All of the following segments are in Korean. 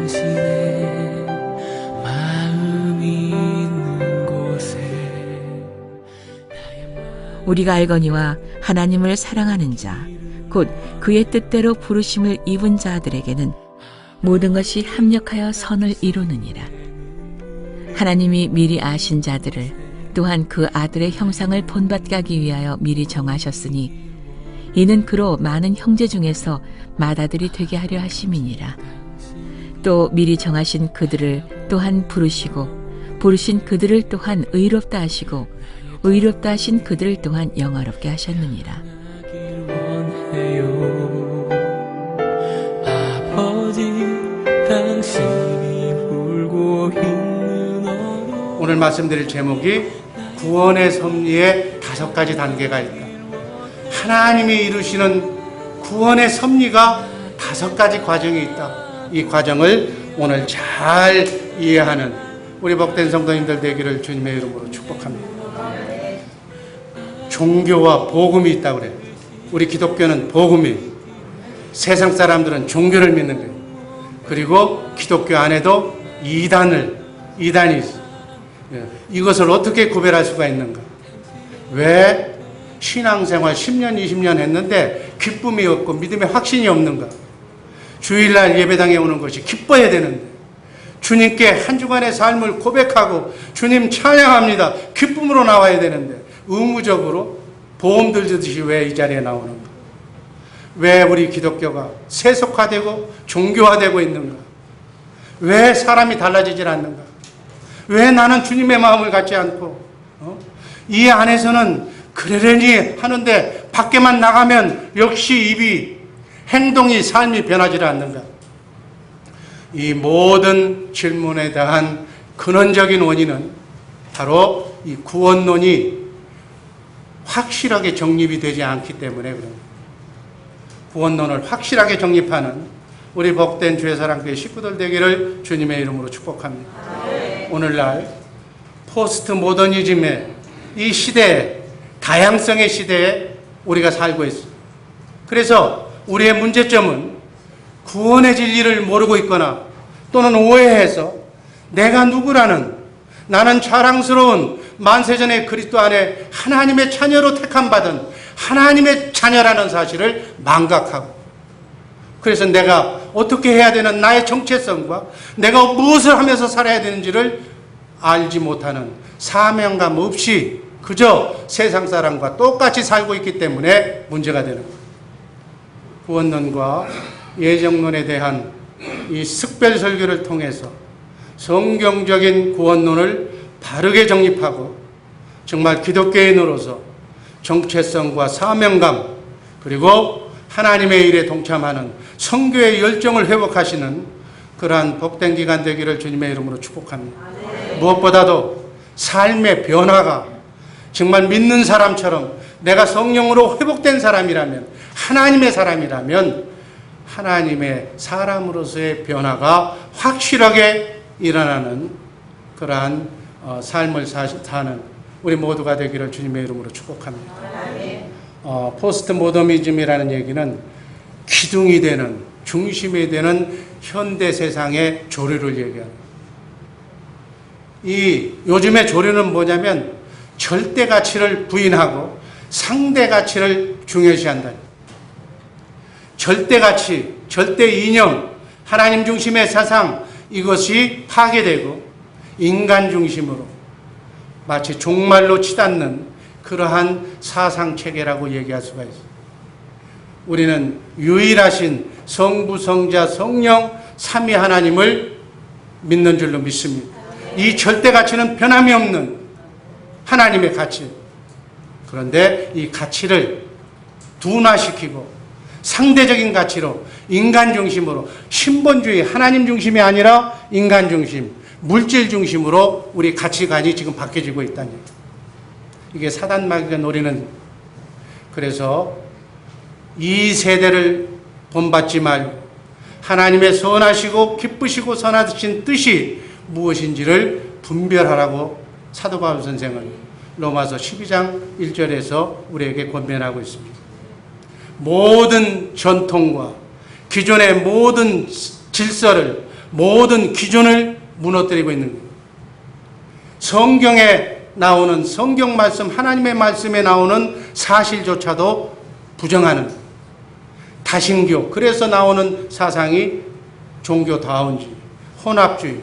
당신의 마음이 있는 곳에 우리가 알거니와 하나님을 사랑하는 자, 곧 그의 뜻대로 부르심을 입은 자들에게는 모든 것이 합력하여 선을 이루느니라. 하나님이 미리 아신 자들을 또한 그 아들의 형상을 본받게 하기 위하여 미리 정하셨으니 이는 그로 많은 형제 중에서 맏아들이 되게 하려 하심이니라. 또 미리 정하신 그들을 또한 부르시고 부르신 그들을 또한 의롭다 하시고 의롭다 하신 그들을 또한 영화롭게 하셨느니라. 원해요. 아버지 당신이 울고 있는 오늘 말씀드릴 제목이 구원의 섭리에 5가지 단계가 있다. 하나님이 이루시는 구원의 섭리가 5가지 과정이 있다. 이 과정을 오늘 잘 이해하는 우리 복된 성도님들 되기를 주님의 이름으로 축복합니다. 종교와 복음이 있다고 그래요. 우리 기독교는 복음이, 세상 사람들은 종교를 믿는 거예요. 그리고 기독교 안에도 이단이 있어요. 이것을 어떻게 구별할 수가 있는가? 왜 신앙생활 10년, 20년 했는데 기쁨이 없고 믿음의 확신이 없는가? 주일날 예배당에 오는 것이 기뻐야 되는데, 주님께 한 주간의 삶을 고백하고 주님 찬양합니다, 기쁨으로 나와야 되는데 의무적으로 보험 들듯이 왜 이 자리에 나오는가? 왜 우리 기독교가 세속화되고 종교화되고 있는가? 왜 사람이 달라지질 않는가? 왜 나는 주님의 마음을 갖지 않고 이 안에서는 그러려니 하는데 밖에만 나가면 역시 입이, 행동이, 삶이 변하지 않는가? 이 모든 질문에 대한 근원적인 원인은 바로 이 구원론이 확실하게 정립이 되지 않기 때문에 그럽니다. 구원론을 확실하게 정립하는 우리 복된 주의 사랑교회 식구들 되기를 주님의 이름으로 축복합니다. 오늘날 포스트 모더니즘의 이 시대에, 다양성의 시대에 우리가 살고 있습니다. 그래서 우리의 문제점은 구원의 진리를 모르고 있거나 또는 오해해서 내가 누구라는, 나는 자랑스러운 만세전의 그리스도 안에 하나님의 자녀로 택함받은 하나님의 자녀라는 사실을 망각하고, 그래서 내가 어떻게 해야 되는 나의 정체성과 내가 무엇을 하면서 살아야 되는지를 알지 못하는, 사명감 없이 그저 세상 사람과 똑같이 살고 있기 때문에 문제가 되는 거예요. 구원론과 예정론에 대한 이 특별 설교를 통해서 성경적인 구원론을 바르게 정립하고 정말 기독교인으로서 정체성과 사명감, 그리고 하나님의 일에 동참하는 선교의 열정을 회복하시는 그러한 복된 기간 되기를 주님의 이름으로 축복합니다. 무엇보다도 삶의 변화가 정말 믿는 사람처럼, 내가 성령으로 회복된 사람이라면, 하나님의 사람이라면 하나님의 사람으로서의 변화가 확실하게 일어나는 그러한 삶을 사는 우리 모두가 되기를 주님의 이름으로 축복합니다. 포스트 모더니즘이라는 얘기는 기둥이 되는, 중심이 되는 현대 세상의 조류를 얘기합니다. 이 요즘의 조류는 뭐냐면 절대 가치를 부인하고 상대 가치를 중요시한다. 절대 가치, 절대 이념, 하나님 중심의 사상, 이것이 파괴되고 인간 중심으로 마치 종말로 치닫는 그러한 사상 체계라고 얘기할 수가 있습니다. 우리는 유일하신 성부, 성자, 성령, 삼위 하나님을 믿는 줄로 믿습니다. 이 절대 가치는 변함이 없는 하나님의 가치. 그런데 이 가치를 둔화시키고 상대적인 가치로, 인간 중심으로, 신본주의, 하나님 중심이 아니라 인간 중심, 물질 중심으로 우리 가치관이 지금 바뀌어지고 있다는 얘기예요. 이게 사단마귀가 노리는. 그래서 이 세대를 본받지 말고 하나님의 선하시고 기쁘시고 선하신 뜻이 무엇인지를 분별하라고 사도 바울 선생은 로마서 12장 1절에서 우리에게 권면하고 있습니다. 모든 전통과 기존의 모든 질서를 모든 기준을 무너뜨리고 있는 거예요. 성경에 나오는 성경 말씀, 하나님의 말씀에 나오는 사실조차도 부정하는 다신교, 그래서 나오는 사상이 종교다운주의, 혼합주의.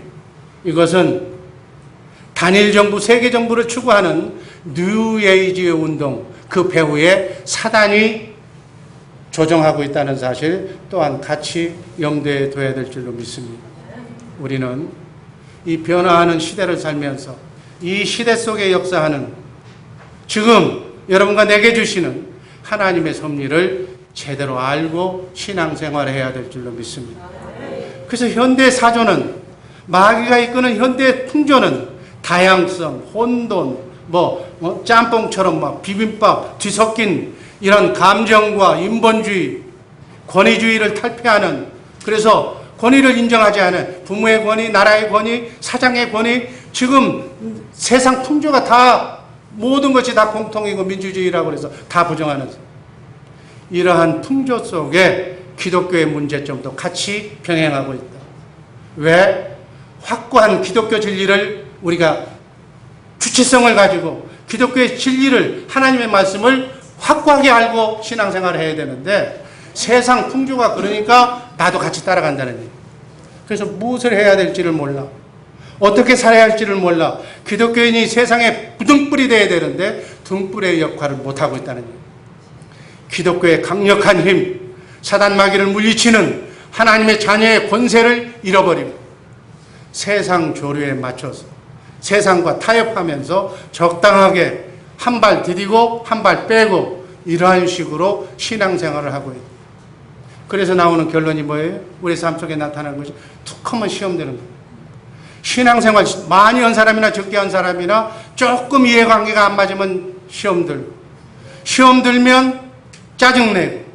이것은 단일 정부, 세계 정부를 추구하는 뉴에이지의 운동, 그 배후에 사단이 조정하고 있다는 사실 또한 같이 염두에 둬야 될 줄로 믿습니다. 우리는 이 변화하는 시대를 살면서 이 시대 속에 역사하는 지금 여러분과 내게 주시는 하나님의 섭리를 제대로 알고 신앙생활을 해야 될 줄로 믿습니다. 그래서 현대 사조는, 마귀가 이끄는 현대 풍조는 다양성, 혼돈, 짬뽕처럼 막 비빔밥 뒤섞인 이런 감정과 인본주의, 권위주의를 탈피하는, 그래서 권위를 인정하지 않은 부모의 권위, 나라의 권위, 사장의 권위, 지금 세상 풍조가 다 모든 것이 다 공통이고 민주주의라고 해서 다 부정하는 이러한 풍조 속에 기독교의 문제점도 같이 병행하고 있다. 왜? 확고한 기독교 진리를 우리가 주체성을 가지고 기독교의 진리를, 하나님의 말씀을 확고하게 알고 신앙생활을 해야 되는데 세상 풍조가 그러니까 나도 같이 따라간다는 얘기. 그래서 무엇을 해야 될지를 몰라. 어떻게 살아야 할지를 몰라. 기독교인이 세상에 등불이 돼야 되는데 등불의 역할을 못하고 있다는 얘기. 기독교의 강력한 힘, 사단 마귀를 물리치는 하나님의 자녀의 권세를 잃어버리고 세상 조류에 맞춰서 세상과 타협하면서 적당하게 한 발 디디고 한 발 빼고 이러한 식으로 신앙생활을 하고 있다. 그래서 나오는 결론이 뭐예요? 우리 삶 속에 나타나는 것이 툭 하면 시험 되는 거예요. 신앙생활 많이 한 사람이나 적게 한 사람이나 조금 이해관계가 안 맞으면 시험 들고, 시험 들면 짜증내고,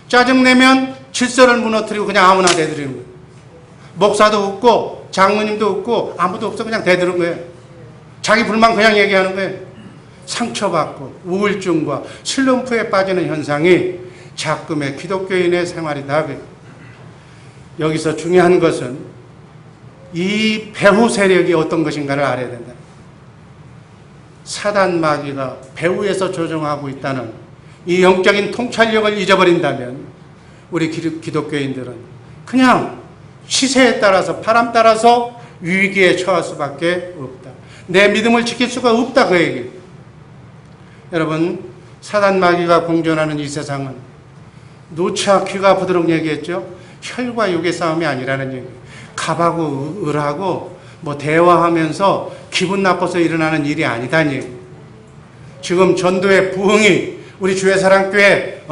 짜증내면 질서를 무너뜨리고 그냥 아무나 대드리는 거예요. 목사도 없고 장로님도 없고 아무도 없어 그냥 대드는 거예요. 자기 불만 그냥 얘기하는 거예요. 상처받고 우울증과 슬럼프에 빠지는 현상이 작금의 기독교인의 생활이다. 여기서 중요한 것은 이 배후 세력이 어떤 것인가를 알아야 된다. 사단 마귀가 배후에서 조종하고 있다는 이 영적인 통찰력을 잊어버린다면 우리 기독교인들은 그냥 시세에 따라서, 바람 따라서 위기에 처할 수밖에 없다. 내 믿음을 지킬 수가 없다, 그 얘기. 여러분, 사단 마귀가 공존하는 이 세상은 누차 귀가 부드럽게 얘기했죠. 혈과 육의 싸움이 아니라는 얘기. 갑하고 을하고 대화하면서 기분 나빠서 일어나는 일이 아니다는 얘기. 지금 전도의 부흥이 우리 주의 사랑교회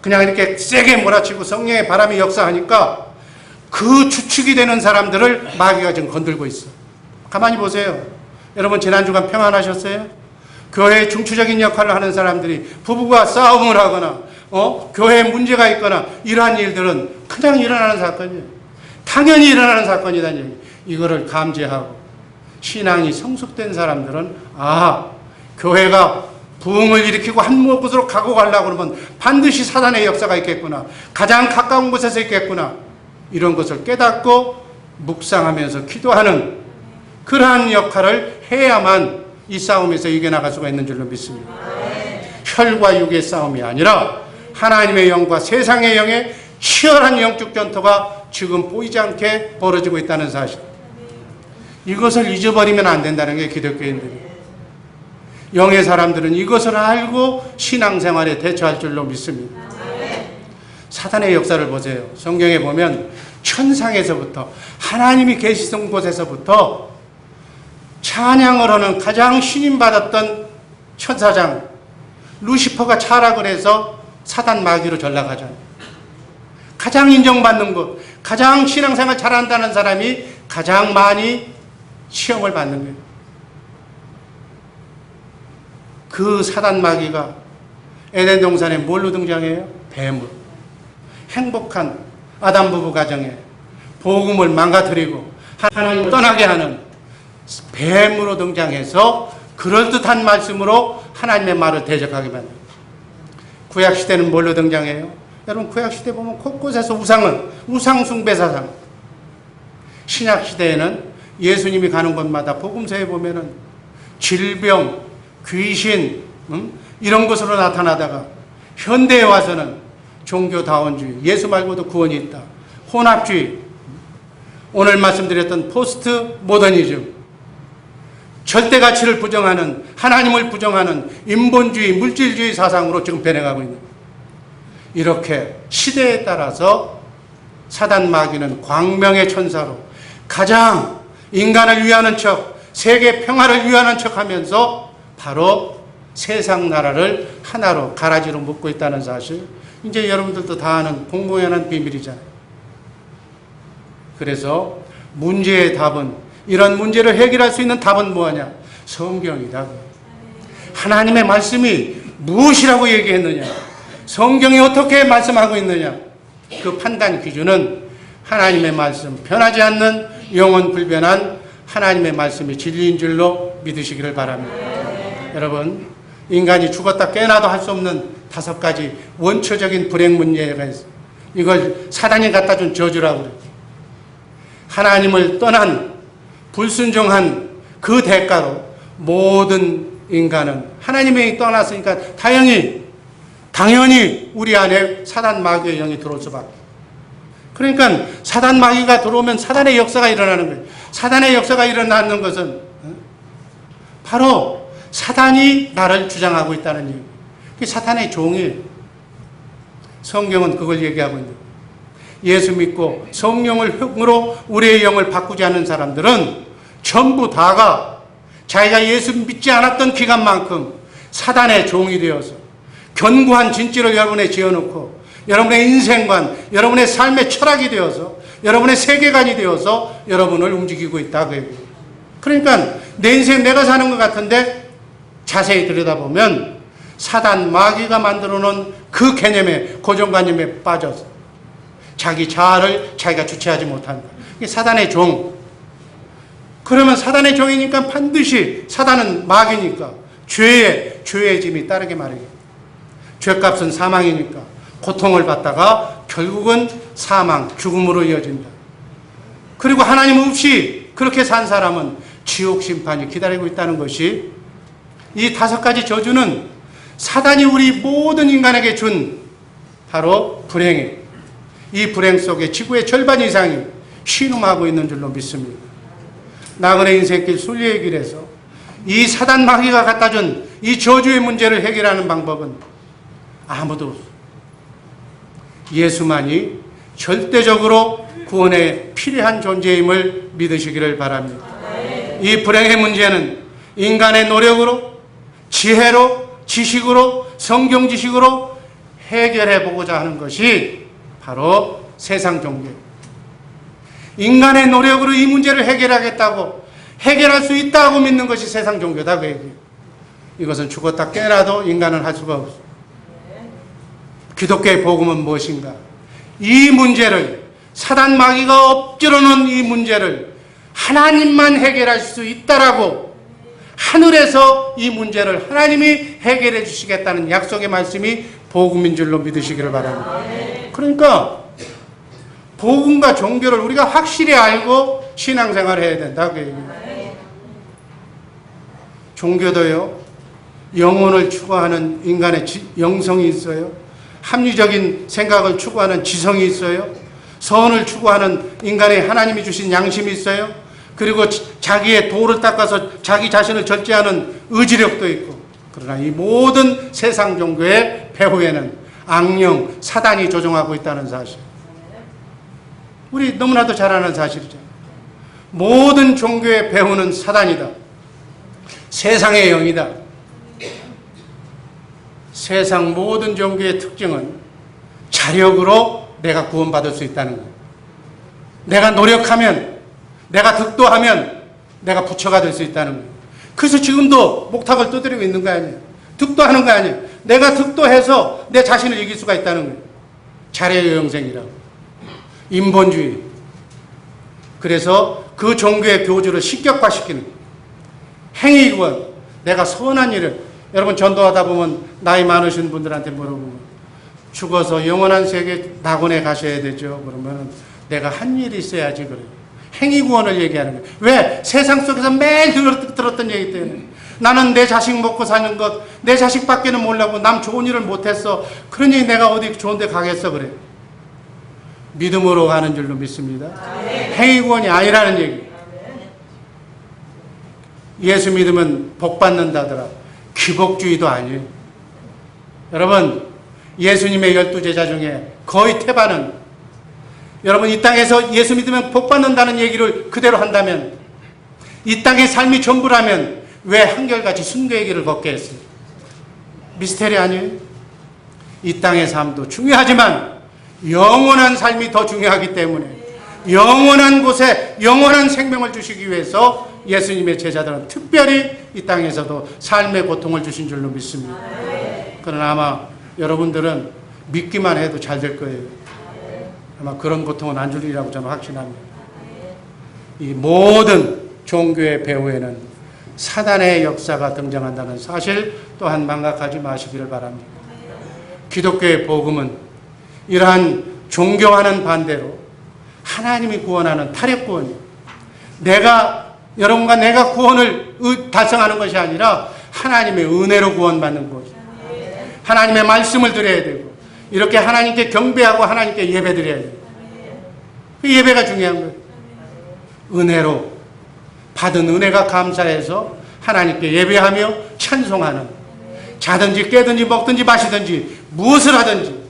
그냥 이렇게 세게 몰아치고 성령의 바람이 역사하니까 그 주축이 되는 사람들을 마귀가 지금 건들고 있어. 가만히 보세요. 여러분, 지난주간 평안하셨어요? 교회의 중추적인 역할을 하는 사람들이 부부가 싸움을 하거나 교회에 문제가 있거나 이러한 일들은 그냥 일어나는 사건이에요. 당연히 일어나는 사건이라는 얘기. 이거를 감지하고 신앙이 성숙된 사람들은 교회가 부흥을 일으키고 한 곳으로 가고 가려고 그러면 반드시 사단의 역사가 있겠구나. 가장 가까운 곳에서 있겠구나. 이런 것을 깨닫고 묵상하면서 기도하는 그러한 역할을 해야만 이 싸움에서 이겨나갈 수가 있는 줄로 믿습니다. 혈과 육의 싸움이 아니라 하나님의 영과 세상의 영의 치열한 영적 전투가 지금 보이지 않게 벌어지고 있다는 사실. 이것을 잊어버리면 안 된다는 게 기독교인들이에요. 영의 사람들은 이것을 알고 신앙생활에 대처할 줄로 믿습니다. 사단의 역사를 보세요. 성경에 보면 천상에서부터 하나님이 계시던 곳에서부터 찬양을 하는 가장 신임받았던 천사장 루시퍼가 타락을 해서 사단 마귀로 전락하잖아요. 가장 인정받는 것, 가장 신앙생활 잘한다는 사람이 가장 많이 시험을 받는 거예요. 그 사단 마귀가 에덴 동산에 뭘로 등장해요? 뱀으로. 행복한 아담 부부 가정에 복음을 망가뜨리고 하나님을 떠나게 하는 뱀으로 등장해서 그럴듯한 말씀으로 하나님의 말을 대적하게 만듭니다. 구약시대는 뭘로 등장해요? 여러분, 구약시대 보면 곳곳에서 우상 숭배 사상. 신약 시대에는 예수님이 가는 곳마다 복음서에 보면은 질병, 귀신, 이런 것으로 나타나다가 현대에 와서는 종교다원주의, 예수 말고도 구원이 있다, 혼합주의, 오늘 말씀드렸던 포스트 모더니즘, 절대 가치를 부정하는, 하나님을 부정하는 인본주의, 물질주의 사상으로 지금 변해가고 있는, 이렇게 시대에 따라서 사단 마귀는 광명의 천사로 가장 인간을 위하는 척, 세계 평화를 위하는 척 하면서 바로 세상 나라를 하나로 가라지로 묶고 있다는 사실, 이제 여러분들도 다 아는 공공연한 비밀이잖아요. 그래서 문제의 답은, 이런 문제를 해결할 수 있는 답은 뭐냐? 성경이다. 하나님의 말씀이 무엇이라고 얘기했느냐? 성경이 어떻게 말씀하고 있느냐? 그 판단 기준은 하나님의 말씀, 변하지 않는 영원 불변한 하나님의 말씀이 진리인 줄로 믿으시기를 바랍니다. 여러분, 인간이 죽었다 깨어나도 할 수 없는 5가지 원초적인 불행 문제가 있어요. 이걸 사단이 갖다 준 저주라고 그래요. 하나님을 떠난 불순종한 그 대가로 모든 인간은 하나님이 떠났으니까 당연히 우리 안에 사단 마귀의 영이 들어올 수밖에. 그러니까 사단 마귀가 들어오면 사단의 역사가 일어나는 거예요. 사단의 역사가 일어나는 것은 바로 사단이 나를 주장하고 있다는 얘기예요. 그게 사탄의 종이에요. 성경은 그걸 얘기하고 있는 거예요. 예수 믿고 성령을 흥으로 우리의 영을 바꾸지 않는 사람들은 전부 다가 자기가 예수 믿지 않았던 기간만큼 사단의 종이 되어서 견고한 진지를 여러분에 지어놓고 여러분의 인생관, 여러분의 삶의 철학이 되어서 여러분의 세계관이 되어서 여러분을 움직이고 있다. 그러니까 내 인생 내가 사는 것 같은데 자세히 들여다보면 사단 마귀가 만들어놓은 그 개념에, 고정관념에 빠져서 자기 자아를 자기가 주체하지 못한다. 이게 사단의 종. 그러면 사단의 종이니까 반드시 사단은 마귀니까 죄의 짐이 따르게 마련이에요. 죄값은 사망이니까 고통을 받다가 결국은 사망, 죽음으로 이어진다. 그리고 하나님 없이 그렇게 산 사람은 지옥 심판이 기다리고 있다는 것이, 이 5가지 저주는 사단이 우리 모든 인간에게 준 바로 불행이에요. 이 불행 속에 지구의 절반 이상이 신음하고 있는 줄로 믿습니다. 나그네 인생길 순리의 길에서 이 사단 마귀가 갖다 준 이 저주의 문제를 해결하는 방법은 아무도 없어요. 예수만이 절대적으로 구원에 필요한 존재임을 믿으시기를 바랍니다. 이 불행의 문제는 인간의 노력으로, 지혜로, 지식으로, 성경 지식으로 해결해 보고자 하는 것이 바로 세상 종교예요. 인간의 노력으로 이 문제를 해결하겠다고, 해결할 수 있다고 믿는 것이 세상 종교다. 그 얘기예요. 이것은 죽었다 깨어나도 인간은 할 수가 없어요. 기독교의 복음은 무엇인가? 이 문제를, 사단 마귀가 엎질러 놓은 이 문제를 하나님만 해결할 수 있다라고, 하늘에서 이 문제를 하나님이 해결해 주시겠다는 약속의 말씀이 복음인 줄로 믿으시기를 바랍니다. 그러니까 복음과 종교를 우리가 확실히 알고 신앙생활을 해야 된다. 그 얘기예요. 종교도요, 영혼을 추구하는 인간의 영성이 있어요. 합리적인 생각을 추구하는 지성이 있어요. 선을 추구하는 인간의 하나님이 주신 양심이 있어요. 그리고 자기의 도를 닦아서 자기 자신을 절제하는 의지력도 있고. 그러나 이 모든 세상 종교의 배후에는 악령, 사단이 조종하고 있다는 사실. 우리 너무나도 잘 아는 사실이죠. 모든 종교의 배후는 사단이다. 세상의 영이다. 세상 모든 종교의 특징은 자력으로 내가 구원받을 수 있다는 거예요. 내가 노력하면, 내가 득도하면 내가 부처가 될 수 있다는 거예요. 그래서 지금도 목탁을 두드리고 있는 거 아니에요. 득도하는 거 아니에요. 내가 득도해서 내 자신을 이길 수가 있다는 거예요. 자력의 영생이라고. 인본주의. 그래서 그 종교의 교주를 식격화시키는 행위권, 내가 선한 일을, 여러분 전도하다 보면 나이 많으신 분들한테 물어보면 죽어서 영원한 세계 낙원에 가셔야 되죠. 그러면 내가 한 일이 있어야지 그래요. 행위 구원을 얘기하는 거예요. 왜? 세상 속에서 매일 들었던 얘기 때문에. 나는 내 자식 먹고 사는 것, 내 자식밖에는 몰라고 남 좋은 일을 못했어. 그러니 내가 어디 좋은 데 가겠어 그래. 믿음으로 가는 줄로 믿습니다. 행위 구원이 아니라는 얘기. 예수 믿으면 복 받는다더라. 기복주의도 아니에요. 여러분, 예수님의 12제자 중에 거의 태반은, 여러분 이 땅에서 예수 믿으면 복 받는다는 얘기를 그대로 한다면, 이 땅의 삶이 전부라면 왜 한결같이 순교의 길을 걷게 했어요? 미스테리 아니에요? 이 땅의 삶도 중요하지만 영원한 삶이 더 중요하기 때문에 영원한 곳에 영원한 생명을 주시기 위해서 예수님의 제자들은 특별히 이 땅에서도 삶의 고통을 주신 줄로 믿습니다. 그러나 아마 여러분들은 믿기만 해도 잘 될 거예요. 아마 그런 고통은 안 주리라고 저는 확신합니다. 이 모든 종교의 배후에는 사단의 역사가 등장한다는 사실 또한 망각하지 마시기를 바랍니다. 기독교의 복음은 이러한 종교와는 반대로 하나님이 구원하는 타협 구원이에요. 여러분과 내가 구원을 달성하는 것이 아니라 하나님의 은혜로 구원받는 것이에요. 하나님의 말씀을 드려야 되고, 이렇게 하나님께 경배하고 하나님께 예배 드려야 돼요. 그 예배가 중요한 거예요. 은혜로 받은 은혜가 감사해서 하나님께 예배하며 찬송하는, 자든지 깨든지 먹든지 마시든지 무엇을 하든지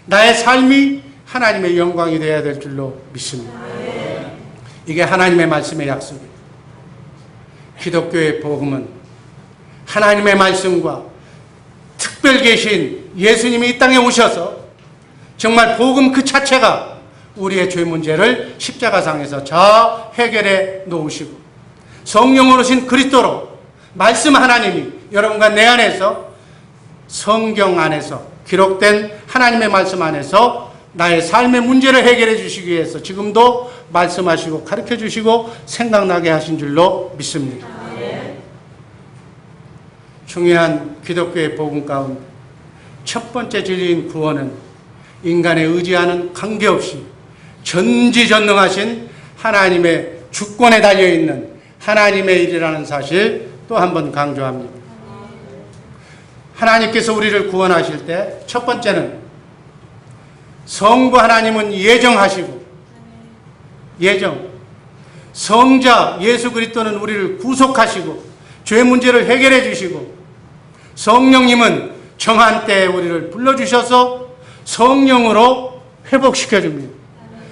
나의 삶이 하나님의 영광이 되어야 될 줄로 믿습니다. 이게 하나님의 말씀의 약속이에요. 기독교의 복음은 하나님의 말씀과 특별 계신 예수님이 이 땅에 오셔서 정말 복음 그 자체가 우리의 죄 문제를 십자가상에서 다 해결해 놓으시고, 성령으로 오신 그리스도로 말씀 하나님이 여러분과 내 안에서, 성경 안에서 기록된 하나님의 말씀 안에서 나의 삶의 문제를 해결해 주시기 위해서 지금도 말씀하시고 가르쳐 주시고 생각나게 하신 줄로 믿습니다. 중요한 기독교의 복음 가운데 첫 번째 진리인 구원은 인간의 의지하는 관계없이 전지전능하신 하나님의 주권에 달려있는 하나님의 일이라는 사실 또 한 번 강조합니다. 하나님께서 우리를 구원하실 때 첫 번째는 성부 하나님은 예정하시고, 성자 예수 그리스도는 우리를 구속하시고 죄 문제를 해결해 주시고, 성령님은 정한 때에 우리를 불러주셔서 성령으로 회복시켜 줍니다.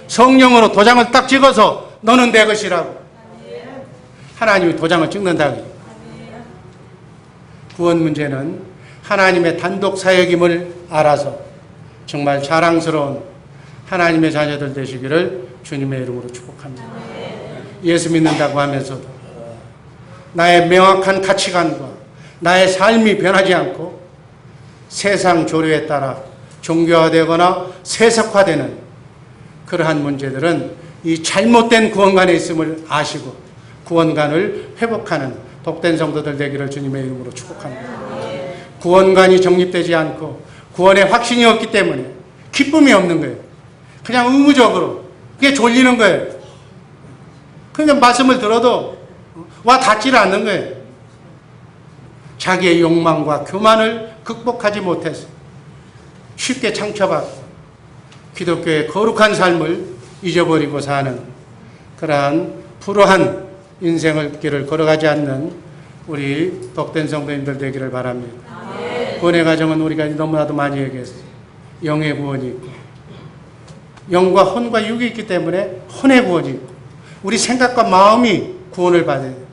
성령으로 도장을 딱 찍어서 너는 내 것이라고 하나님이 도장을 찍는다고요. 구원 문제는 하나님의 단독 사역임을 알아서 정말 자랑스러운 하나님의 자녀들 되시기를 주님의 이름으로 축복합니다. 예수 믿는다고 하면서도 나의 명확한 가치관과 나의 삶이 변하지 않고 세상 조류에 따라 종교화되거나 세속화되는 그러한 문제들은 이 잘못된 구원관에 있음을 아시고 구원관을 회복하는 복된 성도들 되기를 주님의 이름으로 축복합니다. 구원관이 정립되지 않고 구원의 확신이 없기 때문에 기쁨이 없는 거예요. 그냥 의무적으로 그게 졸리는 거예요. 그냥 말씀을 들어도 와 닿지를 않는 거예요. 자기의 욕망과 교만을 극복하지 못해서 쉽게 상처받고 기독교의 거룩한 삶을 잊어버리고 사는 그러한 불우한 인생을 길을 걸어가지 않는 우리 복된 성도님들 되기를 바랍니다. 구원의 과정은 우리가 너무나도 많이 얘기했어요. 영의 구원이 있고 영과 혼과 육이 있기 때문에 혼의 구원이 있고 우리 생각과 마음이 구원을 받아야 돼요.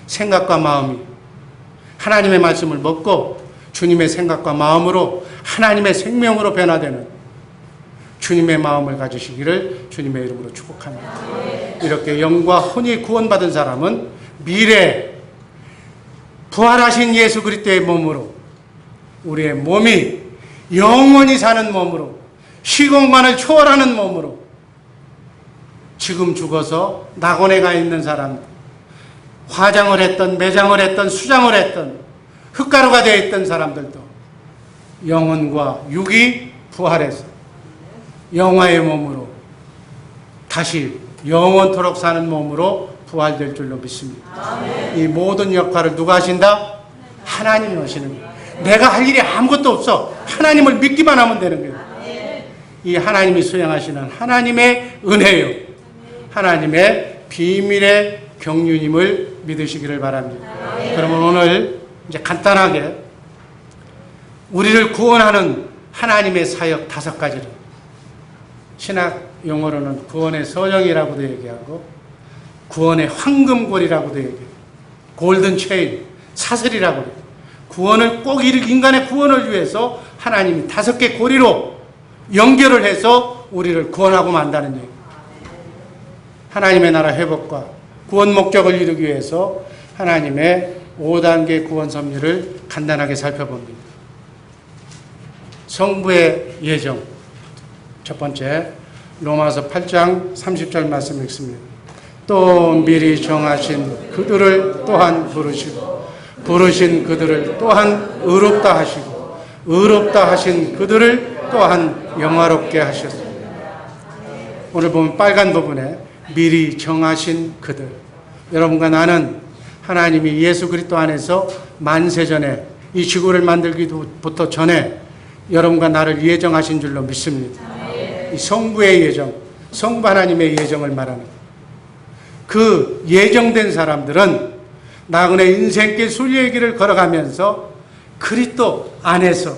생각과 마음이 하나님의 말씀을 먹고 주님의 생각과 마음으로 하나님의 생명으로 변화되는 주님의 마음을 가지시기를 주님의 이름으로 축복합니다. 이렇게 영과 혼이 구원받은 사람은 미래에 부활하신 예수 그리스도의 몸으로 우리의 몸이 영원히 사는 몸으로 시공간을 초월하는 몸으로 지금 죽어서 낙원에 가 있는 사람, 화장을 했던 매장을 했던 수장을 했던 흙가루가 되어 있던 사람들도 영혼과 육이 부활해서 영화의 몸으로 다시 영원토록 사는 몸으로 부활될 줄로 믿습니다. 이 모든 역할을 누가 하신다? 하나님이 하시는 거예요. 내가 할 일이 아무것도 없어. 하나님을 믿기만 하면 되는 거예요. 이 하나님이 수행하시는 하나님의 은혜요, 하나님의 비밀의 경륜임을 믿으시기를 바랍니다. 그러면 오늘 이제 간단하게 우리를 구원하는 하나님의 사역 5가지를, 신학 용어로는 구원의 서령이라고도 얘기하고 구원의 황금고리라고도 얘기해요. 골든 체인, 사슬이라고 해요. 구원을 꼭 인간의 구원을 위해서 하나님이 5개 고리로 연결을 해서 우리를 구원하고 만다는 얘기예요. 하나님의 나라 회복과 구원 목적을 이루기 위해서 하나님의 5단계 구원 섭리를 간단하게 살펴봅니다. 성부의 예정, 첫 번째 로마서 8장 30절 말씀 읽습니다. 또 미리 정하신 그들을 또한 부르시고 부르신 그들을 또한 의롭다 하시고 의롭다 하신 그들을 또한 영화롭게 하셨습니다. 오늘 보면 빨간 부분에 미리 정하신 그들, 여러분과 나는 하나님이 예수 그리스도 안에서 만세전에 이 지구를 만들기부터 전에 여러분과 나를 예정하신 줄로 믿습니다. 이 성부의 예정, 성부 하나님의 예정을 말하는 그 예정된 사람들은 나그네 인생길 순리의 길을 걸어가면서 그리스도 안에서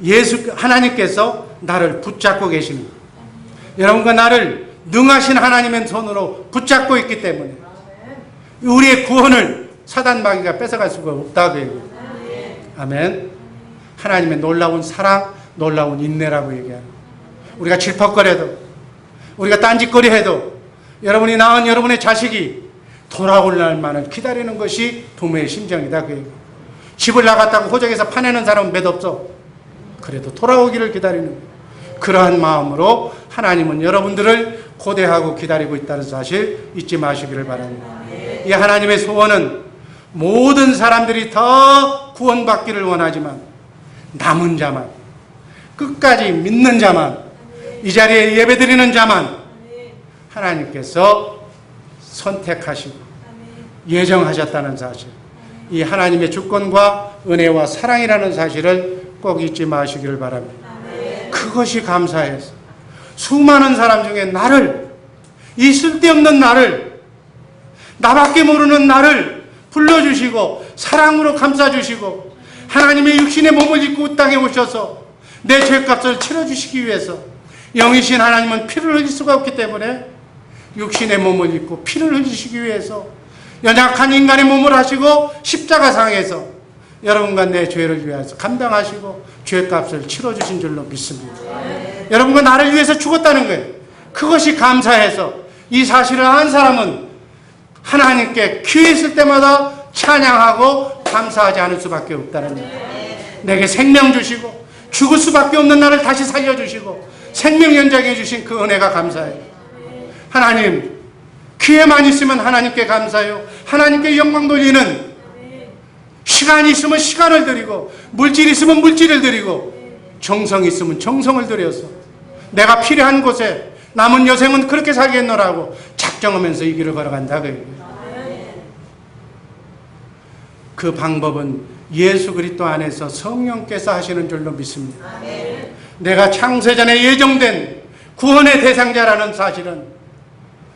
예수 하나님께서 나를 붙잡고 계시는 거예요. 여러분과 나를 능하신 하나님의 손으로 붙잡고 있기 때문에 우리의 구원을 사단 마귀가 뺏어갈 수가 없다고 얘기해요. 아멘. 하나님의 놀라운 사랑, 놀라운 인내라고 얘기하는 거예요. 우리가 질퍽거려도, 우리가 딴짓거리 해도 여러분이 낳은 여러분의 자식이 돌아올 날만을 기다리는 것이 부모의 심정이다. 그 얘기예요. 집을 나갔다고 호적에서 파내는 사람은 몇 없어. 그래도 돌아오기를 기다리는 거예요. 그러한 마음으로 하나님은 여러분들을 고대하고 기다리고 있다는 사실 잊지 마시기를 바랍니다. 이 하나님의 소원은 모든 사람들이 다 구원받기를 원하지만 남은 자만, 끝까지 믿는 자만, 이 자리에 예배드리는 자만 하나님께서 선택하시고 예정하셨다는 사실, 이 하나님의 주권과 은혜와 사랑이라는 사실을 꼭 잊지 마시기를 바랍니다. 그것이 감사해서 수많은 사람 중에 나를, 이 쓸데없는 나를, 나밖에 모르는 나를 불러주시고 사랑으로 감싸주시고 하나님의 육신의 몸을 입고 이 땅에 오셔서 내 죄값을 치러주시기 위해서, 영이신 하나님은 피를 흘릴 수가 없기 때문에 육신의 몸을 입고 피를 흘리시기 위해서 연약한 인간의 몸을 하시고 십자가상에서 여러분과 내 죄를 위해서 감당하시고 죄값을 치러주신 줄로 믿습니다. 여러분과 나를 위해서 죽었다는 거예요. 그것이 감사해서 이 사실을 아는 사람은 하나님께 기회 있을 때마다 찬양하고 감사하지 않을 수밖에 없다는 거예요. 내게 생명 주시고 죽을 수밖에 없는 나를 다시 살려주시고 생명 연장해 주신 그 은혜가 감사해요. 하나님, 기회만 있으면 하나님께 감사해요. 하나님께 영광 돌리는, 시간이 있으면 시간을 드리고 물질이 있으면 물질을 드리고 정성이 있으면 정성을 드려서 내가 필요한 곳에 남은 여생은 그렇게 살겠노라고 작정하면서 이 길을 걸어간다. 그 방법은 예수 그리스도 안에서 성령께서 하시는 줄로 믿습니다. 내가 창세전에 예정된 구원의 대상자라는 사실은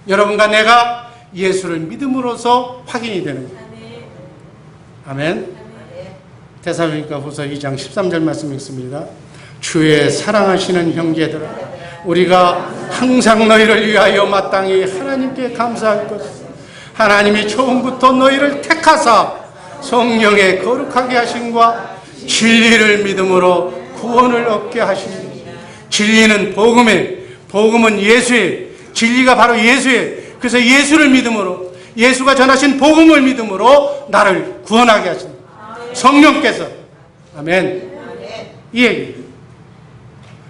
여러분과 내가 예수를 믿음으로써 확인이 되는 거예요. 아멘. 데살로니가 후서 2장 13절 말씀 읽습니다. 주의 사랑하시는 형제들아, 우리가 항상 너희를 위하여 마땅히 하나님께 감사할 것, 하나님이 처음부터 너희를 택하사 성령의 거룩하게 하심과 진리를 믿음으로 구원을 얻게 하시니, 진리는 복음에, 복음은 예수의, 진리가 바로 예수의, 그래서 예수를 믿음으로, 예수가 전하신 복음을 믿음으로 나를 구원하게 하신다. 성령께서. 아멘. 이 얘기.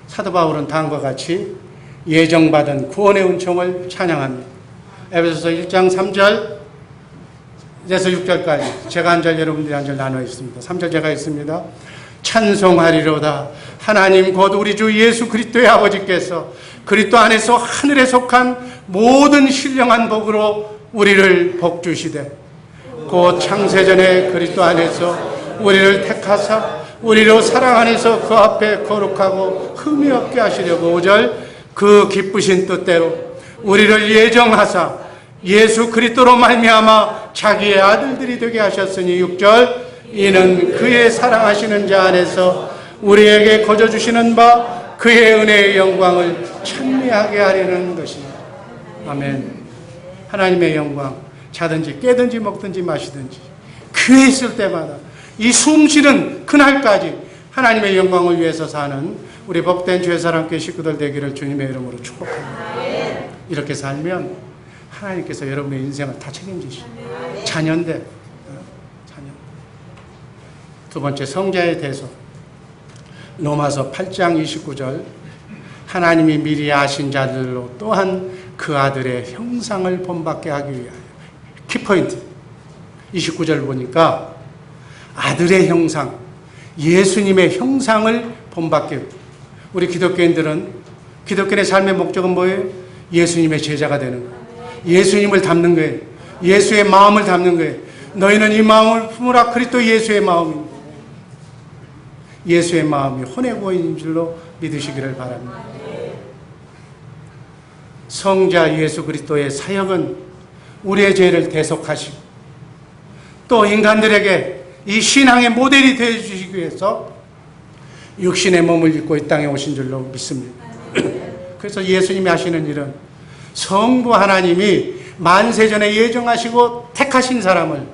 사도 바울은 다음과 같이 예정받은 구원의 은총을 찬양합니다. 에베소서 1장 3절 에서 6절까지 제가 한 절, 여러분들이 한 절 나눠 있습니다. 3절 제가 있습니다. 찬송하리로다. 하나님 곧 우리 주 예수 그리스도의 아버지께서 그리스도 안에서 하늘에 속한 모든 신령한 복으로 우리를 복주시되 곧 창세전에 그리스도 안에서 우리를 택하사 우리로 사랑 안에서 그 앞에 거룩하고 흠이 없게 하시려고 5절 그 기쁘신 뜻대로 우리를 예정하사 예수 그리스도로 말미암아 자기의 아들들이 되게 하셨으니 6절 이는 그의 사랑하시는 자 안에서 우리에게 거저 주시는 바 그의 은혜의 영광을 찬미하게 하려는 것입니다. 아멘. 하나님의 영광, 자든지 깨든지 먹든지 마시든지 교회에 있을 때마다 이 숨쉬는 그날까지 하나님의 영광을 위해서 사는 우리 복된 주의 사랑교회 식구들 되기를 주님의 이름으로 축복합니다. 이렇게 살면 하나님께서 여러분의 인생을 다 책임지시고 자녀인데 자녀. 두 번째 성자의 대소 로마서 8장 29절 하나님이 미리 아신 자들로 또한 그 아들의 형상을 본받게 하기 위하여 키포인트 29절 보니까 아들의 형상 예수님의 형상을 본받게 우리 기독교인들은 기독교인의 삶의 목적은 뭐예요? 예수님의 제자가 되는 거예요. 예수님을 닮는 거예요. 예수의 마음을 닮는 거예요. 너희는 이 마음을 품으라 그리스도 예수의 마음입니다. 예수의 마음이 혼의 고인인 줄로 믿으시기를 바랍니다. 성자 예수 그리스도의 사역은 우리의 죄를 대속하시고 또 인간들에게 이 신앙의 모델이 되어주시기 위해서 육신의 몸을 입고 이 땅에 오신 줄로 믿습니다. 그래서 예수님이 하시는 일은 성부 하나님이 만세전에 예정하시고 택하신 사람을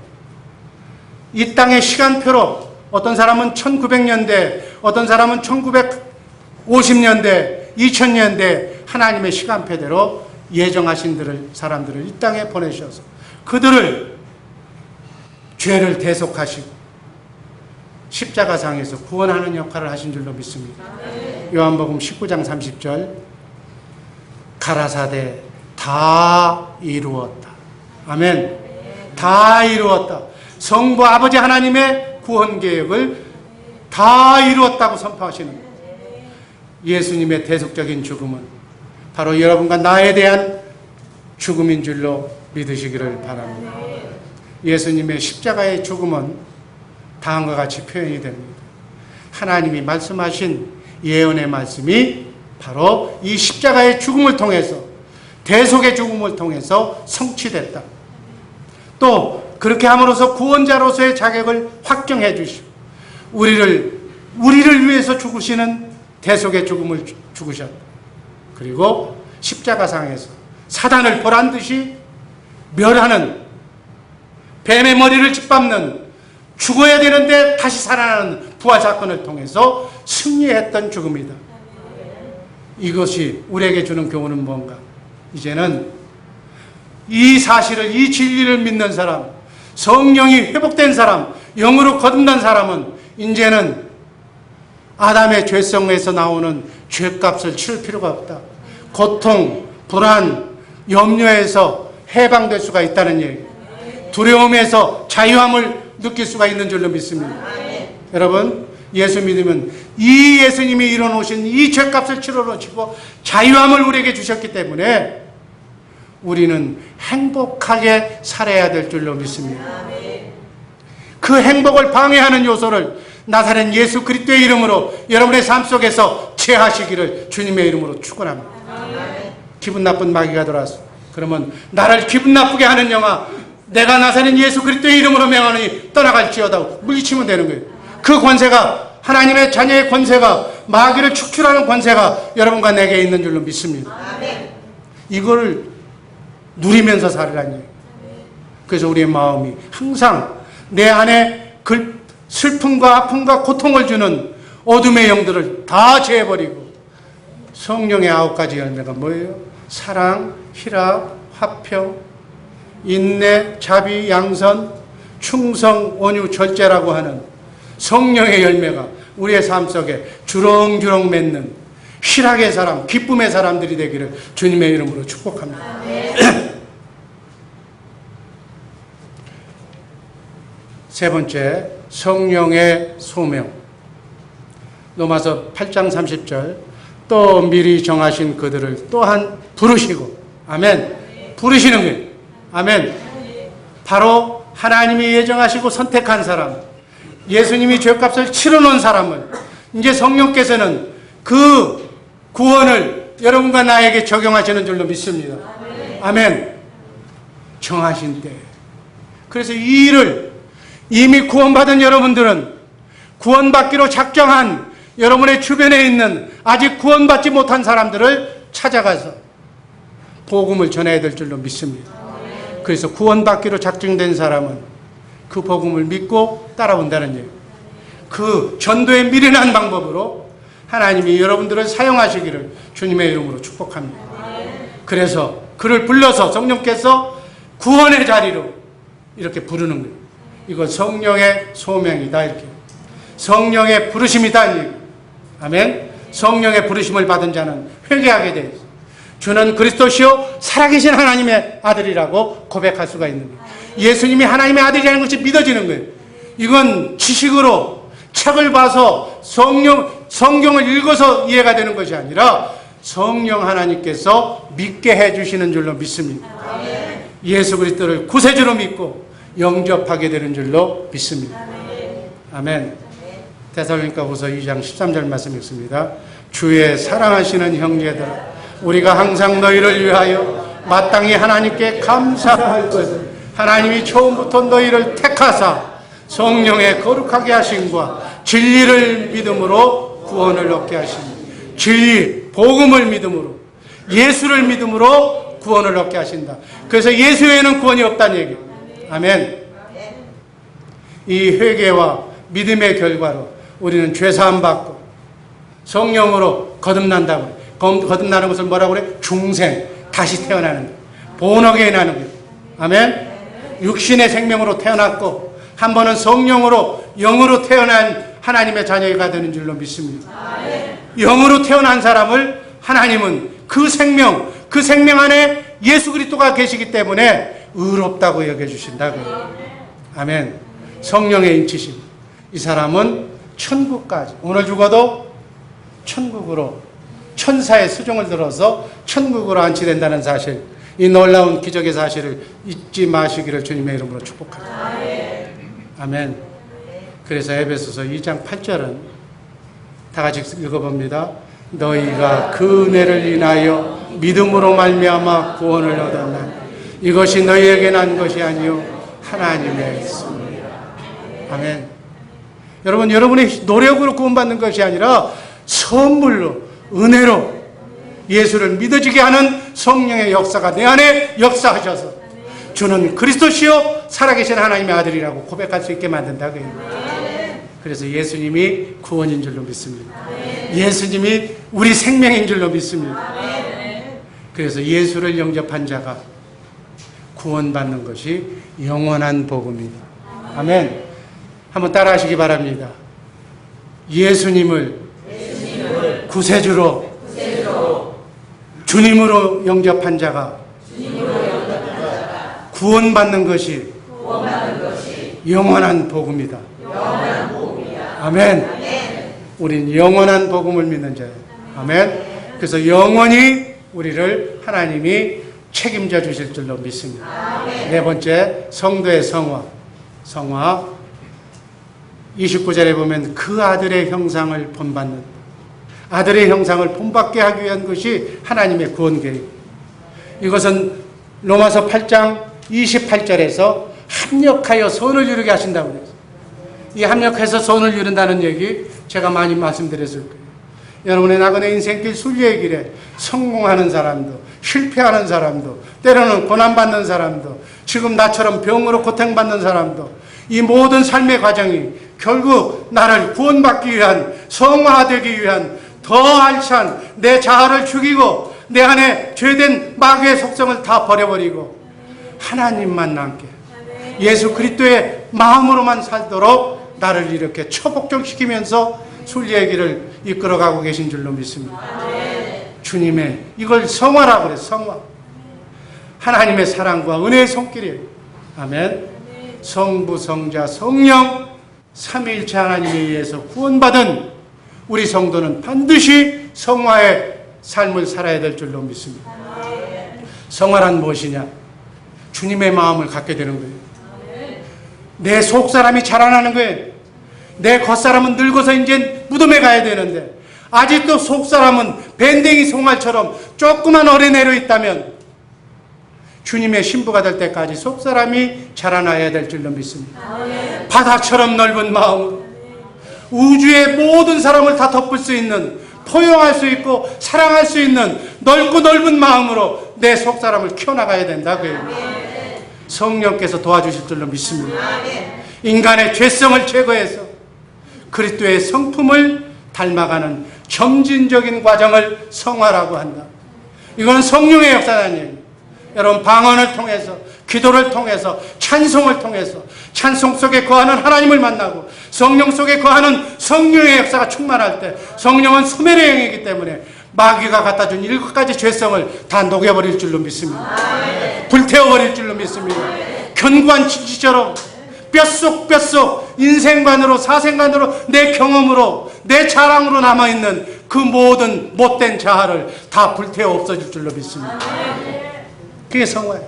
이 땅의 시간표로 어떤 사람은 1900년대, 어떤 사람은 1950년대, 2000년대 하나님의 시간표대로 예정하신 사람들을 이 땅에 보내셔서 그들을 죄를 대속하시고 십자가상에서 구원하는 역할을 하신 줄로 믿습니다. 요한복음 19장 30절 가라사대 다 이루었다. 아멘. 다 이루었다. 성부 아버지 하나님의 구원 계획을 다 이루었다고 선포하시는 거예요. 예수님의 대속적인 죽음은 바로 여러분과 나에 대한 죽음인 줄로 믿으시기를 바랍니다. 예수님의 십자가의 죽음은 다음과 같이 표현이 됩니다. 하나님이 말씀하신 예언의 말씀이 바로 이 십자가의 죽음을 통해서 대속의 죽음을 통해서 성취됐다. 또 그렇게 함으로써 구원자로서의 자격을 확정해 주시고 우리를 위해서 죽으시는 대속의 죽음을 죽으셨다. 그리고 십자가상에서 사단을 보란듯이 멸하는 뱀의 머리를 짓밟는 죽어야 되는데 다시 살아나는 부활 사건을 통해서 승리했던 죽음이다. 이것이 우리에게 주는 교훈은 뭔가? 이제는 이 사실을, 이 진리를 믿는 사람, 성령이 회복된 사람, 영으로 거듭난 사람은 이제는 아담의 죄성에서 나오는 죄값을 치를 필요가 없다. 고통, 불안, 염려에서 해방될 수가 있다는 얘기예요. 두려움에서 자유함을 느낄 수가 있는 줄로 믿습니다. 여러분, 예수 믿으면 이 예수님이 이뤄놓으신 이 죄값을 치러놓으시고 자유함을 우리에게 주셨기 때문에 우리는 행복하게 살아야 될 줄로 믿습니다. 그 행복을 방해하는 요소를 나사렛 예수 그리스도의 이름으로 여러분의 삶 속에서 제하시기를 주님의 이름으로 축원합니다. 기분 나쁜 마귀가 들어왔어. 그러면 나를 기분 나쁘게 하는 영아, 내가 나사렛 예수 그리스도의 이름으로 명하니 떠나갈지어다 물리치면 되는 거예요. 그 권세가, 하나님의 자녀의 권세가, 마귀를 축출하는 권세가 여러분과 내게 있는 줄로 믿습니다. 이걸 누리면서 살으라니. 그래서 우리의 마음이 항상 내 안에 슬픔과 아픔과 고통을 주는 어둠의 영들을 다 제해버리고 성령의 9가지 열매가 뭐예요? 사랑, 희락, 화평, 인내, 자비, 양선, 충성, 온유, 절제라고 하는 성령의 열매가 우리의 삶 속에 주렁주렁 맺는 희락의 사람, 기쁨의 사람들이 되기를 주님의 이름으로 축복합니다. 세 번째, 성령의 소명. 로마서 8장 30절 또 미리 정하신 그들을 또한 부르시고 아멘 부르시는 거예요. 아멘. 바로 하나님이 예정하시고 선택한 사람 예수님이 죄값을 치러놓은 사람을 이제 성령께서는 그 구원을 여러분과 나에게 적용하시는 줄로 믿습니다. 아멘. 정하신 때 그래서 이 일을 이미 구원받은 여러분들은 구원받기로 작정한 여러분의 주변에 있는 아직 구원받지 못한 사람들을 찾아가서 복음을 전해야 될 줄로 믿습니다. 그래서 구원받기로 작정된 사람은 그 복음을 믿고 따라온다는 얘기예요. 그 전도의 미련한 방법으로 하나님이 여러분들을 사용하시기를 주님의 이름으로 축복합니다. 그래서 그를 불러서 성령께서 구원의 자리로 이렇게 부르는 거예요. 이거 성령의 소명이다 이렇게. 성령의 부르심이다. 아멘. 성령의 부르심을 받은 자는 회개하게 되어 있어요. 주는 그리스도시요 살아계신 하나님의 아들이라고 고백할 수가 있는 거예요. 예수님이 하나님의 아들이라는 것이 믿어지는 거예요. 이건 지식으로 책을 봐서 성경을 읽어서 이해가 되는 것이 아니라 성령 하나님께서 믿게 해주시는 줄로 믿습니다. 예수 그리스도를 구세주로 믿고 영접하게 되는 줄로 믿습니다. 아멘. 데살로니가후서 2장 13절 말씀 읽습니다. 주의 사랑하시는 형제들아 우리가 항상 너희를 위하여 마땅히 하나님께 감사할 것을 하나님이 처음부터 너희를 택하사 성령의 거룩하게 하심과 진리를 믿음으로 구원을 얻게 하시니 진리, 복음을 믿음으로 예수를 믿음으로 구원을 얻게 하신다. 그래서 예수 외에는 구원이 없다는 얘기예요. 아멘. 이 회개와 믿음의 결과로 우리는 죄사함 받고 성령으로 거듭난다고. 거듭나는 것을 뭐라고 그래? 중생, 다시 태어나는 거예요. 본어게인 하는 거예요. 아멘. 육신의 생명으로 태어났고 한 번은 성령으로 영으로 태어난 하나님의 자녀가 되는 줄로 믿습니다. 영으로 태어난 사람을 하나님은 그 생명 안에 예수 그리스도가 계시기 때문에 의롭다고 여겨주신다고요. 아멘. 성령의 인치심. 이 사람은 천국까지 오늘 죽어도 천국으로 천사의 수종을 들어서 천국으로 안치된다는 사실, 이 놀라운 기적의 사실을 잊지 마시기를 주님의 이름으로 축복합니다. 아멘. 그래서 에베소서 2장 8절은 다 같이 읽어봅니다. 너희가 그 은혜를 인하여 믿음으로 말미암아 구원을 얻었나니 이것이 너희에게 난 것이 아니요 하나님의 있습니다. 아멘. 여러분, 여러분의 노력으로 구원받는 것이 아니라 선물로 은혜로 예수를 믿어지게 하는 성령의 역사가 내 안에 역사하셔서 주는 그리스도시요 살아계신 하나님의 아들이라고 고백할 수 있게 만든다고요. 그래서 예수님이 구원인 줄로 믿습니다. 예수님이 우리 생명인 줄로 믿습니다. 그래서 예수를 영접한 자가 구원받는 것이 영원한 복음입니다. 아멘. 한번 따라하시기 바랍니다. 예수님을 구세주로 주님으로 영접한 자가 구원받는 것이 영원한 복음이다. 아멘. 우린 영원한 복음을 믿는 자예요. 아멘. 그래서 영원히 우리를 하나님이 책임져 주실 줄로 믿습니다. 네 번째, 성도의 성화 29절에 보면 그 아들의 형상을 본받는, 아들의 형상을 본받게 하기 위한 것이 하나님의 구원 계획. 이것은 로마서 8장 28절에서 합력하여 선을 이루게 하신다고 그랬어요. 이 합력해서 선을 이룬다는 얘기 제가 많이 말씀드렸을 거예요. 여러분의 나그네 인생길 순례의 길에 성공하는 사람도, 실패하는 사람도, 때로는 고난받는 사람도, 지금 나처럼 병으로 고통받는 사람도, 이 모든 삶의 과정이 결국 나를 구원받기 위한, 성화되기 위한 더 알찬 내 자아를 죽이고 내 안에 죄된 마귀의 속성을 다 버려버리고 하나님만 남게, 예수 그리스도의 마음으로만 살도록 나를 이렇게 처복종시키면서 순리의 길을 이끌어가고 계신 줄로 믿습니다. 주님의 이걸 성화라고 그래요. 성화. 하나님의 사랑과 은혜의 손길이에요. 아멘. 성부, 성자, 성령 삼위일체 하나님에 의해서 구원받은 우리 성도는 반드시 성화의 삶을 살아야 될 줄로 믿습니다. 성화란 무엇이냐? 주님의 마음을 갖게 되는 거예요. 내 속사람이 자라나는 거예요. 내 겉사람은 늙어서 이제 무덤에 가야 되는데 아직도 속사람은 밴댕이 송알처럼 조그만 어린애로 있다면 주님의 신부가 될 때까지 속사람이 자라나야 될 줄로 믿습니다. 바다처럼 넓은 마음으로 우주의 모든 사람을 다 덮을 수 있는, 포용할 수 있고 사랑할 수 있는 넓고 넓은 마음으로 내 속사람을 키워나가야 된다고요. 성령께서 도와주실 줄로 믿습니다. 인간의 죄성을 제거해서 그리스도의 성품을 닮아가는 점진적인 과정을 성화라고 한다. 이건 성령의 역사라는 얘기입니다. 여러분, 방언을 통해서, 기도를 통해서, 찬송을 통해서 찬송 속에 거하는 하나님을 만나고 성령 속에 거하는 성령의 역사가 충만할 때, 성령은 소멸의 영이기 때문에 마귀가 갖다 준 7가지 죄성을 다 녹여버릴 줄로 믿습니다. 불태워버릴 줄로 믿습니다. 견고한 진지처럼 뼛속 인생관으로 사생관으로 내 경험으로 내 자랑으로 남아있는 그 모든 못된 자아를 다 불태워 없어질 줄로 믿습니다. 그게 성화예요.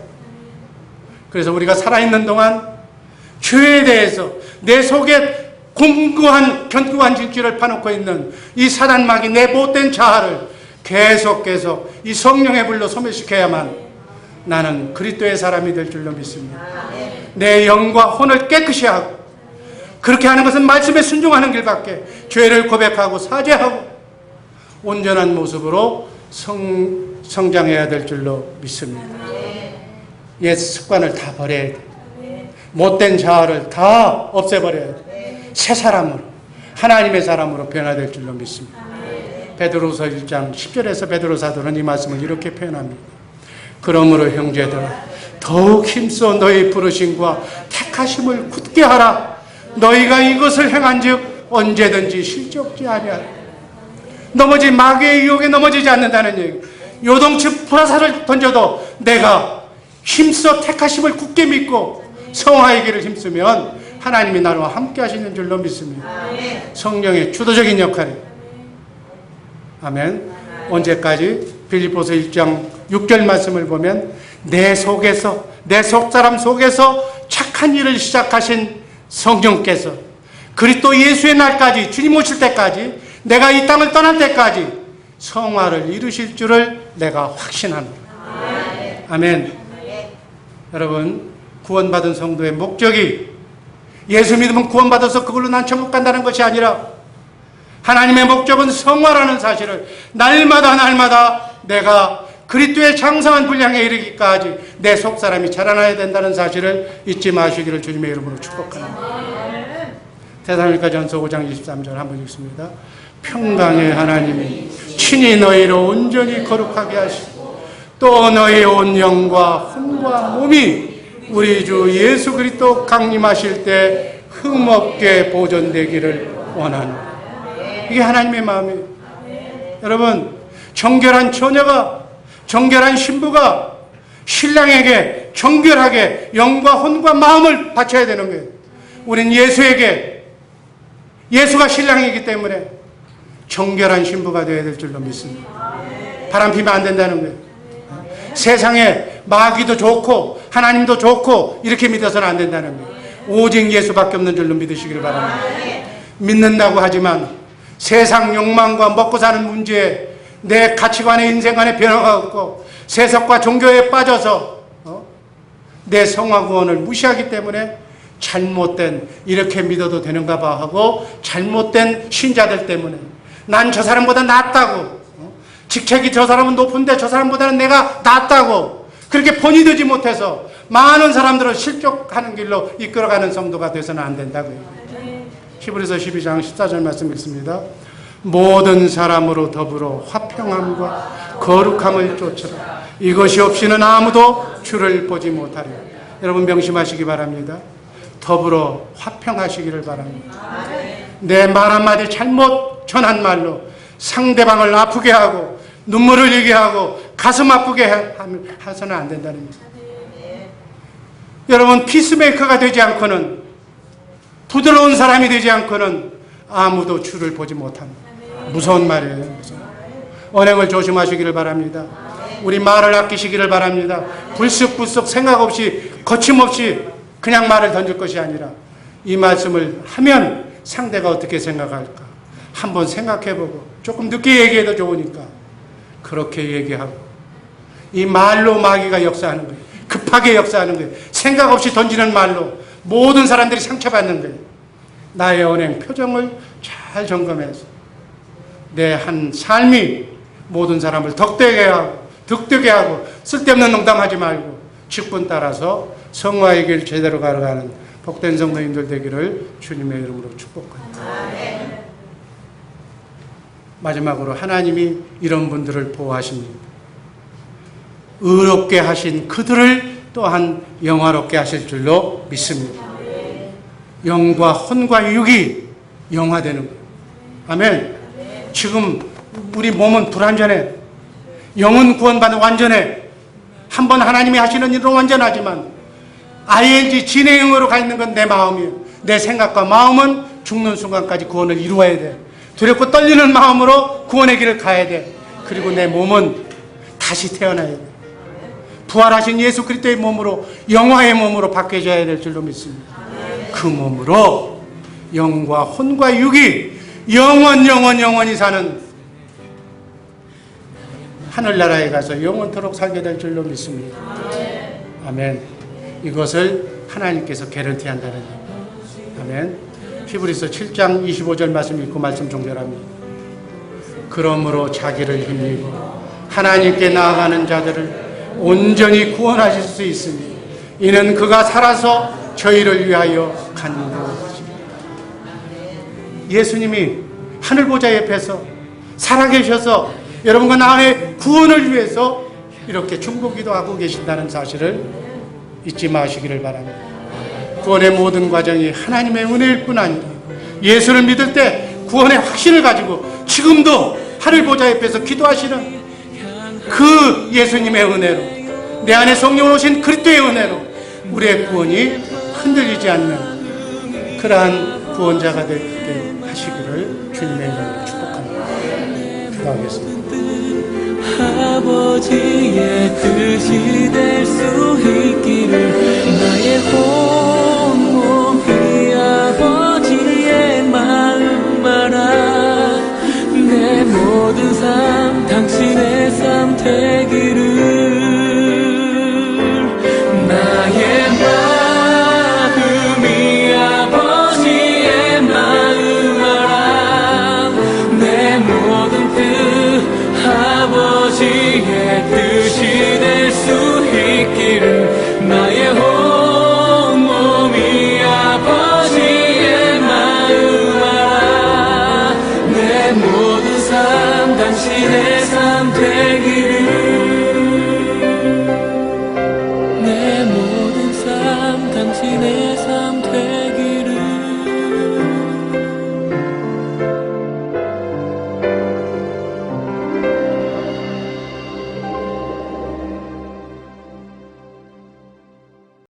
그래서 우리가 살아있는 동안 죄에 대해서 내 속에 견고한 진지를 파놓고 있는 이 사단마귀 내 못된 자아를 계속 이 성령의 불로 소멸시켜야만 나는 그리스도의 사람이 될 줄로 믿습니다. 내 영과 혼을 깨끗이 하고, 그렇게 하는 것은 말씀에 순종하는 길밖에, 죄를 고백하고 사죄하고 온전한 모습으로 성장해야 될 줄로 믿습니다. 옛 습관을 다 버려야 돼. 못된 자아를 다 없애버려야 돼. 새 사람으로, 하나님의 사람으로 변화될 줄로 믿습니다. 베드로서 1장 10절에서 베드로 사도는 이 말씀을 이렇게 표현합니다. 그러므로 형제들아, 더욱 힘써 너희 부르심과 택하심을 굳게 하라. 너희가 이것을 행한즉 언제든지 실족지 아니하라. 마귀의 유혹에 넘어지지 않는다는 얘기. 요동치 불화살을 던져도 내가 힘써 택하심을 굳게 믿고 성화의 길을 힘쓰면 하나님이 나와 함께 하시는 줄로 믿습니다. 성령의 주도적인 역할이에요. 아멘. 언제까지? 빌립보서 1장 6절 말씀을 보면 내 속에서, 내 속사람 속에서 착한 일을 시작하신 성령께서 그리스도 예수의 날까지, 주님 오실 때까지, 내가 이 땅을 떠날 때까지 성화를 이루실 줄을 내가 확신합니다. 아멘. 여러분, 구원받은 성도의 목적이 예수 믿으면 구원받아서 그걸로 난 천국 간다는 것이 아니라 하나님의 목적은 성화라는 사실을 날마다 내가 그리스도의 장성한 분량에 이르기까지 내 속사람이 자라나야 된다는 사실을 잊지 마시기를 주님의 이름으로 축복합니다. 데살로니가 전서 5장 23절 한번 읽습니다. 평강의 하나님이 친히 너희를 온전히 거룩하게 하시고 또 너희의 온 영과 혼과 몸이 우리 주 예수 그리스도 강림하실 때 흠없게 보존되기를 원하노라. 이게 하나님의 마음이에요. 여러분, 정결한 처녀가, 정결한 신부가 신랑에게 정결하게 영과 혼과 마음을 바쳐야 되는 거예요. 우린 예수에게, 예수가 신랑이기 때문에 정결한 신부가 되어야 될 줄로 믿습니다. 바람 피면 안 된다는 거예요. 세상에 마귀도 좋고 하나님도 좋고 이렇게 믿어서는 안 된다는 거예요. 오직 예수밖에 없는 줄로 믿으시기를 바랍니다. 믿는다고 하지만 세상 욕망과 먹고 사는 문제에 내 가치관의 인생관에 변화가 없고 세속과 종교에 빠져서 내 성화 구원을 무시하기 때문에 잘못된, 이렇게 믿어도 되는가 봐 하고 잘못된 신자들 때문에 난 저 사람보다 낫다고, 직책이 저 사람은 높은데 저 사람보다는 내가 낫다고 그렇게 본이 되지 못해서 많은 사람들을 실족하는 길로 이끌어가는 성도가 돼서는 안 된다고요. 히브리서 12장 14절 말씀 읽습니다. 모든 사람으로 더불어 화평함과 거룩함을 쫓으라. 이것이 없이는 아무도 주를 보지 못하리라. 여러분 명심하시기 바랍니다. 더불어 화평하시기를 바랍니다. 내 말 한마디 잘못 전한 말로 상대방을 아프게 하고 눈물을 흘리게 하고 가슴 아프게 해서는 안 된다는 거예요. 여러분, 피스메이커가 되지 않고는, 부드러운 사람이 되지 않고는 아무도 주를 보지 못합니다. 무서운 말이에요. 무서워. 언행을 조심하시기를 바랍니다. 우리 말을 아끼시기를 바랍니다. 불쑥불쑥 생각 없이 거침없이 그냥 말을 던질 것이 아니라 이 말씀을 하면 상대가 어떻게 생각할까 한번 생각해보고 조금 늦게 얘기해도 좋으니까 그렇게 얘기하고 이 말로 마귀가 역사하는 거예요. 급하게 역사하는 거예요. 생각 없이 던지는 말로 모든 사람들이 상처받는 거예요. 나의 언행, 표정을 잘 점검해서 내 한 삶이 모든 사람을 덕되게 하고 쓸데없는 농담하지 말고 직분 따라서 성화의 길 제대로 걸어가는 복된 성도님들 되기를 주님의 이름으로 축복합니다. 마지막으로 하나님이 이런 분들을 보호하십니다. 의롭게 하신 그들을 또한 영화롭게 하실 줄로 믿습니다. 영과 혼과 육이 영화되는 거예요. 아멘. 지금 우리 몸은 불완전해. 영은 구원받는 완전해. 한번 하나님이 하시는 일은 완전하지만 ING 진행형으로 가 있는 건 내 마음이에요. 내 생각과 마음은 죽는 순간까지 구원을 이루어야 돼. 두렵고 떨리는 마음으로 구원의 길을 가야 돼. 그리고 내 몸은 다시 태어나야 돼. 부활하신 예수 그리스도의 몸으로 영화의 몸으로 바뀌어져야 될 줄로 믿습니다. 그 몸으로 영과 혼과 육이 영원히 사는 하늘나라에 가서 영원토록 살게 될 줄로 믿습니다. 아멘. 이것을 하나님께서 개런티 한다는 얘기입니다. 아멘. 히브리서 7장 25절 말씀 읽고 말씀 종결합니다. 그러므로 자기를 힘입고 하나님께 나아가는 자들을 온전히 구원하실 수 있으니 이는 그가 살아서 저희를 위하여 간구하십니다. 예수님이 하늘보좌 옆에서 살아계셔서 여러분과 나의 구원을 위해서 이렇게 중보기도 하고 계신다는 사실을 잊지 마시기를 바랍니다. 구원의 모든 과정이 하나님의 은혜일 뿐 아니라 예수를 믿을 때 구원의 확신을 가지고 지금도 하늘보좌 옆에서 기도하시는 그 예수님의 은혜로 내 안에 성령 오신 그리스도의 은혜로 우리의 구원이 흔들리지 않는 그러한 구원자가 되게 하시기를 주님의 이름으로 축복합니다. 기도하겠습니다. 아버지의 뜻이 될 수 있기를 나의 온몸이 아버지의 마음 알아 내 모든 삶 당신의 삶 되기를 나의 마음이 아버지의 마음 알아 내 모든 뜻 아버지의 뜻이 될 수 있기를 나의 온몸이 아버지의 마음 알아 내 모든 삶 당신의 삶 되기를